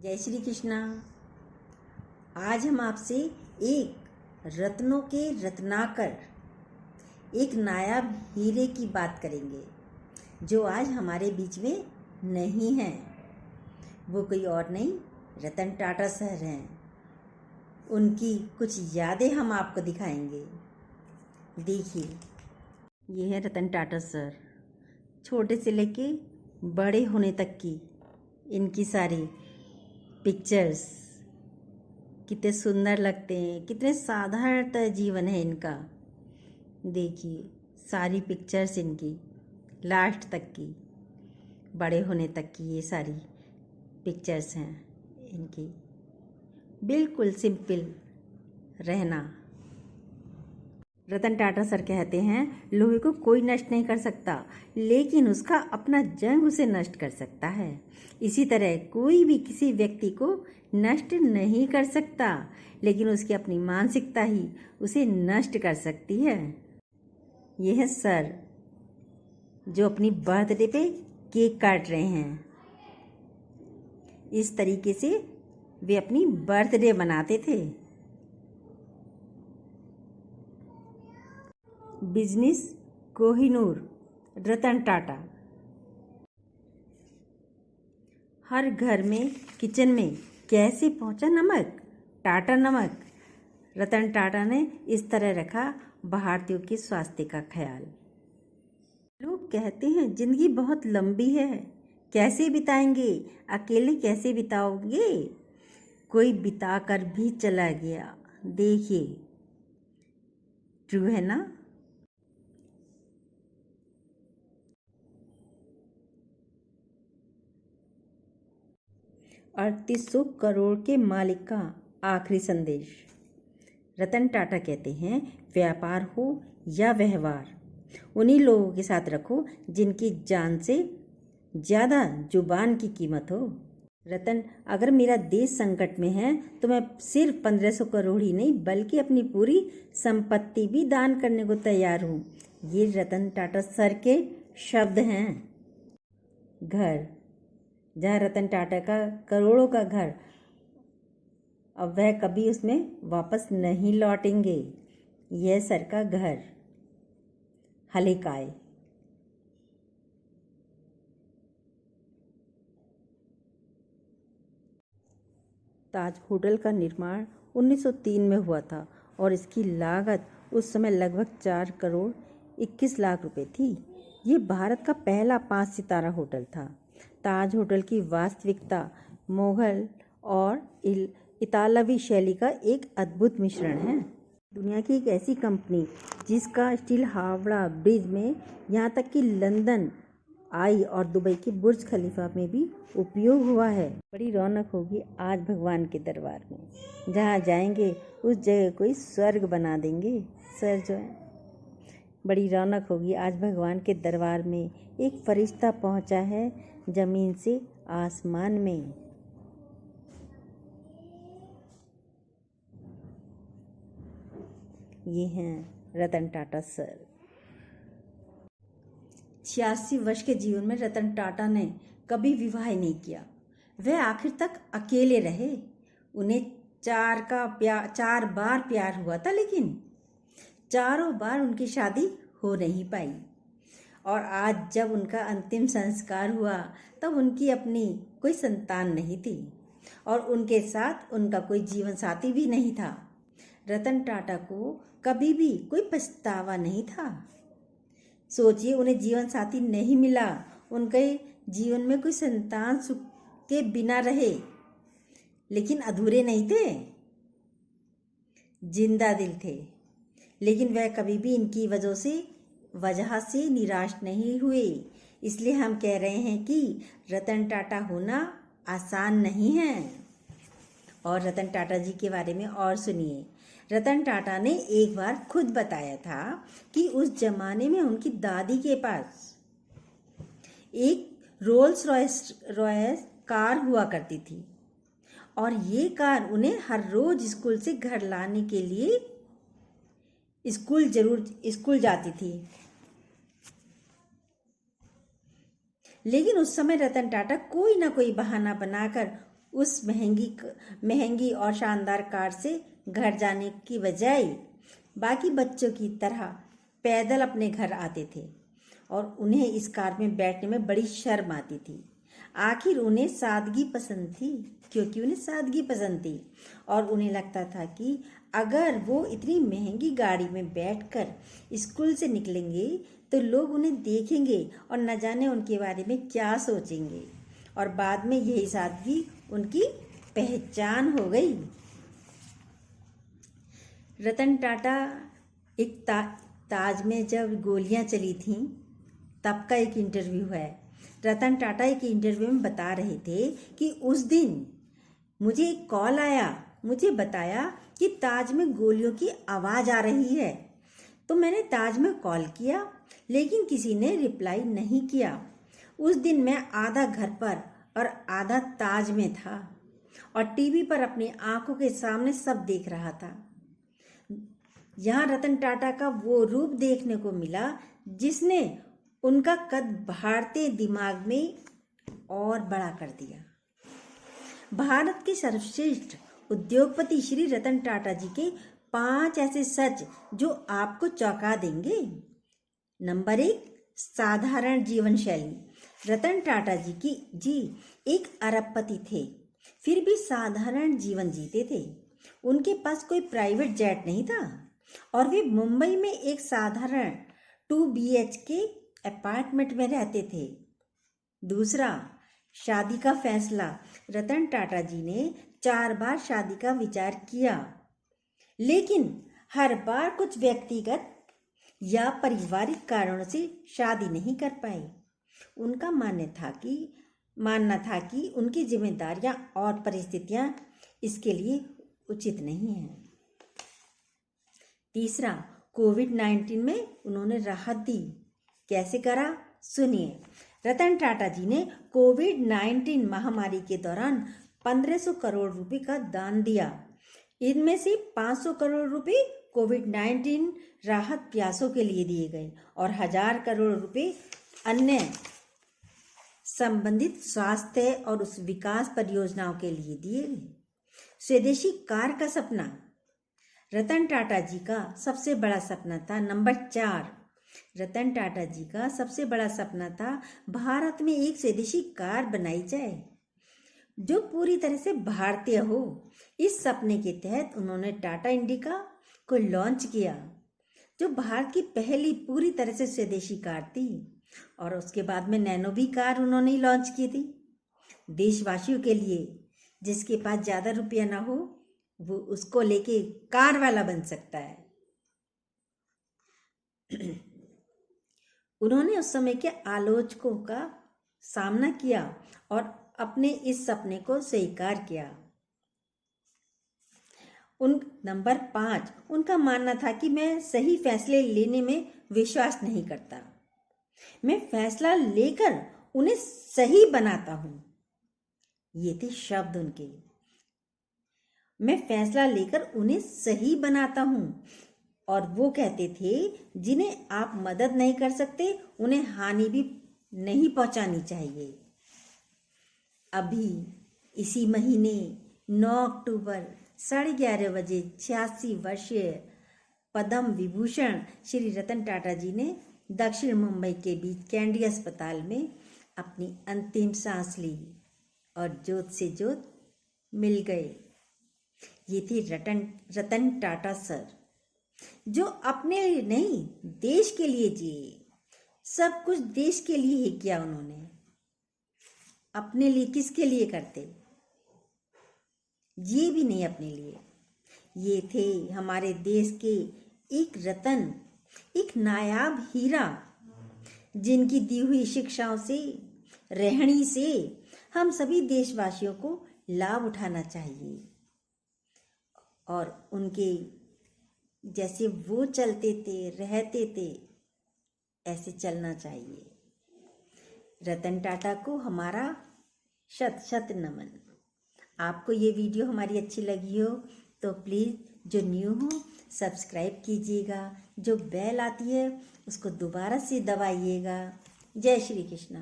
जय श्री कृष्णा। आज हम आपसे एक रत्नों के रत्नाकर एक नायाब हीरे की बात करेंगे जो आज हमारे बीच में नहीं है। वो कोई और नहीं, रतन टाटा सर हैं। उनकी कुछ यादें हम आपको दिखाएंगे। देखिए, ये है रतन टाटा सर। छोटे से लेके बड़े होने तक की इनकी सारी पिक्चर्स कितने सुंदर लगते हैं, कितने साधारणतः जीवन है इनका। देखिए, सारी पिक्चर्स इनकी लास्ट तक की, बड़े होने तक की ये सारी पिक्चर्स हैं इनकी। बिल्कुल सिंपल रहना। रतन टाटा सर कहते हैं, लोहे को कोई नष्ट नहीं कर सकता, लेकिन उसका अपना जंग उसे नष्ट कर सकता है। इसी तरह कोई भी किसी व्यक्ति को नष्ट नहीं कर सकता, लेकिन उसकी अपनी मानसिकता ही उसे नष्ट कर सकती है। यह है सर जो अपनी बर्थडे पे केक काट रहे हैं। इस तरीके से वे अपनी बर्थडे मनाते थे। बिजनेस कोहिनूर रतन टाटा। हर घर में किचन में कैसे पहुंचा नमक? टाटा नमक। रतन टाटा ने इस तरह रखा भारतीयों के स्वास्थ्य का ख्याल। लोग कहते हैं जिंदगी बहुत लंबी है, कैसे बिताएंगे, अकेले कैसे बिताओगे? कोई बिता कर भी चला गया। देखिए, ट्रू है ना? 3800 करोड़ के मालिक का आखिरी संदेश। रतन टाटा कहते हैं, व्यापार हो या व्यवहार, उन्हीं लोगों के साथ रखो जिनकी जान से ज़्यादा जुबान की कीमत हो। रतन, अगर मेरा देश संकट में है तो मैं सिर्फ 1500 करोड़ ही नहीं बल्कि अपनी पूरी संपत्ति भी दान करने को तैयार हूँ। ये रतन टाटा सर के शब्द हैं। घर, जहाँ रतन टाटा का करोड़ों का घर, अब वह कभी उसमें वापस नहीं लौटेंगे। यह सर का घर हलेकाय। ताज होटल का निर्माण 1903 में हुआ था और इसकी लागत उस समय लगभग 4 करोड़ 21 लाख रुपए थी। ये भारत का पहला 5 सितारा होटल था। ताज होटल की वास्तविकता मुगल और इतालवी शैली का एक अद्भुत मिश्रण है। दुनिया की एक ऐसी कंपनी जिसका स्टील हावड़ा ब्रिज में, यहाँ तक कि लंदन आई और दुबई के बुर्ज खलीफा में भी उपयोग हुआ है। बड़ी रौनक होगी आज भगवान के दरबार में। जहाँ जाएंगे उस जगह कोई स्वर्ग बना देंगे सर जो है। बड़ी रौनक होगी आज भगवान के दरबार में। एक फरिश्ता पहुँचा है जमीन से आसमान में। ये हैं रतन टाटा सर। 86 वर्ष के जीवन में रतन टाटा ने कभी विवाह नहीं किया। वह आखिर तक अकेले रहे। उन्हें 4 बार प्यार हुआ था, लेकिन चारों बार उनकी शादी हो नहीं पाई। और आज जब उनका अंतिम संस्कार हुआ तब उनकी अपनी कोई संतान नहीं थी और उनके साथ उनका कोई जीवन साथी भी नहीं था। रतन टाटा को कभी भी कोई पछतावा नहीं था। सोचिए, उन्हें जीवन साथी नहीं मिला, उनके जीवन में कोई संतान सुख के बिना रहे, लेकिन अधूरे नहीं थे, जिंदा दिल थे। लेकिन वह कभी भी इनकी वजह से निराश नहीं हुए। इसलिए हम कह रहे हैं कि रतन टाटा होना आसान नहीं है। और रतन टाटा जी के बारे में और सुनिए। रतन टाटा ने एक बार खुद बताया था कि उस जमाने में उनकी दादी के पास एक रोल्स रॉयस कार हुआ करती थी और ये कार उन्हें हर रोज स्कूल से घर लाने के लिए स्कूल जाती थी। लेकिन उस समय रतन टाटा कोई ना कोई बहाना बनाकर उस महंगी और शानदार कार से घर जाने की बजाय बाकी बच्चों की तरह पैदल अपने घर आते थे और उन्हें इस कार में बैठने में बड़ी शर्म आती थी। आखिर उन्हें सादगी पसंद थी, क्योंकि उन्हें सादगी पसंद थी और उन्हें लगता था कि अगर वो इतनी महंगी गाड़ी में बैठकर स्कूल से निकलेंगे तो लोग उन्हें देखेंगे और न जाने उनके बारे में क्या सोचेंगे, और बाद में यही सादगी उनकी पहचान हो गई। रतन टाटा एक ताज में जब गोलियां चली थीं तब का एक इंटरव्यू है। रतन टाटा एक इंटरव्यू में बता रहे थे कि उस दिन मुझे एक कॉल आया, मुझे बताया कि ताज में गोलियों की आवाज़ आ रही है, तो मैंने ताज में कॉल किया लेकिन किसी ने रिप्लाई नहीं किया। उस दिन मैं आधा घर पर और आधा ताज में था और टीवी पर अपनी आंखों के सामने सब देख रहा था। यहाँ रतन टाटा का वो रूप देखने को मिला जिसने उनका कद भारतीय दिमाग में और बड़ा कर दिया। भारत के सर्वश्रेष्ठ उद्योगपति श्री रतन टाटा जी के 5 ऐसे सच जो आपको चौंका देंगे। नंबर 1, साधारण जीवन शैली। रतन टाटा जी एक अरबपति थे, फिर भी साधारण जीवन जीते थे। उनके पास कोई प्राइवेट जेट नहीं था और वे मुंबई में एक साधारण 2 BHK अपार्टमेंट में रहते थे। दूसरा, शादी का फैसला। रतन टाटा जी ने 4 बार शादी का विचार किया, लेकिन हर बार कुछ व्यक्तिगत या पारिवारिक कारणों से शादी नहीं कर पाए। उनका मानना था कि उनकी जिम्मेदारियां और परिस्थितियां इसके लिए उचित नहीं है। तीसरा, कोविड-19 में उन्होंने राहत दी। कैसे करा, सुनिए। रतन टाटा जी ने कोविड-19 महामारी के दौरान 1500 करोड़ रुपए का दान दिया। इनमें से 500 करोड़ रुपए कोविड-19 राहत प्रयासों के लिए दिए गए और 1000 करोड़ रुपए अन्य संबंधित स्वास्थ्य और उस विकास परियोजनाओं के लिए दिए गए। स्वदेशी कार का सपना रतन टाटा जी का सबसे बड़ा सपना था। नंबर 4, रतन टाटा जी का सबसे बड़ा सपना था भारत में एक स्वदेशी कार बनाई जाए जो पूरी तरह से भारतीय हो। इस सपने के तहत उन्होंने टाटा इंडिका को लॉन्च किया, जो भारत की पहली पूरी तरह से स्वदेशी कार थी, और उसके बाद में नैनो भी कार उन्होंने लॉन्च की थी। देशवासियों के लिए जिसके पास ज़्यादा रुपया ना हो वो उसको लेके कार वाला बन सकता है। उन्होंने उस समय के आलोचकों का सामना किया और अपने इस सपने को स्वीकार किया। नंबर 5, उनका मानना था कि मैं सही फैसले लेने में विश्वास नहीं करता, मैं फैसला लेकर उन्हें सही बनाता हूं। ये थे शब्द उनके। मैं फैसला लेकर उन्हें सही बनाता हूं। और वो कहते थे जिन्हें आप मदद नहीं कर सकते उन्हें हानि भी नहीं पहुंचानी चाहिए। अभी इसी महीने 9 अक्टूबर 11:30 बजे 86 वर्षीय पद्म विभूषण श्री रतन टाटा जी ने दक्षिण मुंबई के बीच कैंडी अस्पताल में अपनी अंतिम सांस ली और जोत से जोत मिल गए। ये थे रतन टाटा सर, जो अपने लिए नहीं देश के लिए जिए। सब कुछ देश के लिए ही किया उन्होंने, अपने लिए किसके लिए करते, ये भी नहीं अपने लिए। ये थे हमारे देश के एक रतन, एक नायाब हीरा, जिनकी दी हुई शिक्षाओं से, रहनी से हम सभी देशवासियों को लाभ उठाना चाहिए और उनके जैसे वो चलते थे, रहते थे, ऐसे चलना चाहिए। रतन टाटा को हमारा शत शत नमन। आपको ये वीडियो हमारी अच्छी लगी हो तो प्लीज़ जो न्यू हो सब्सक्राइब कीजिएगा, जो बेल आती है उसको दोबारा से दबाइएगा। जय श्री कृष्णा।